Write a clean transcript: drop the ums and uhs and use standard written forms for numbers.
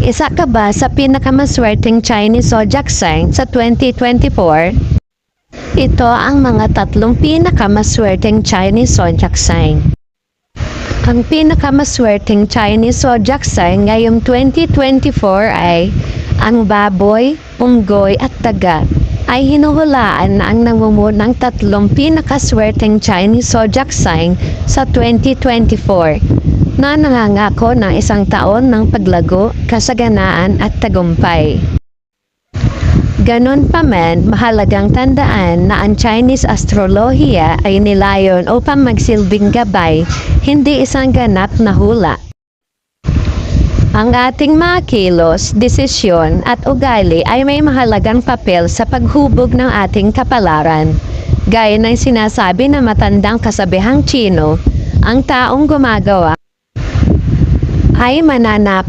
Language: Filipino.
Isa ka ba sa pinakamaswerteng Chinese zodiac sign sa 2024? Ito ang mga tatlong pinakamaswerteng Chinese zodiac sign. Ang pinakamaswerteng Chinese zodiac sign ngayong 2024 ay ang baboy, unggoy at daga. Ay hinuhulaan na ang nangungunang tatlong pinakaswerteng Chinese zodiac sign sa 2024 na nangangako ng isang taon ng paglago, kasaganaan at tagumpay. Ganon pa man, mahalagang tandaan na ang Chinese astrolohiya ay nilayon upang magsilbing gabay, hindi isang ganap na hula. Ang ating mga kilos, desisyon at ugali ay may mahalagang papel sa paghubog ng ating kapalaran. Gaya ng sinasabi ng matandang kasabihang Tsino, ang taong gumagawa ay mananap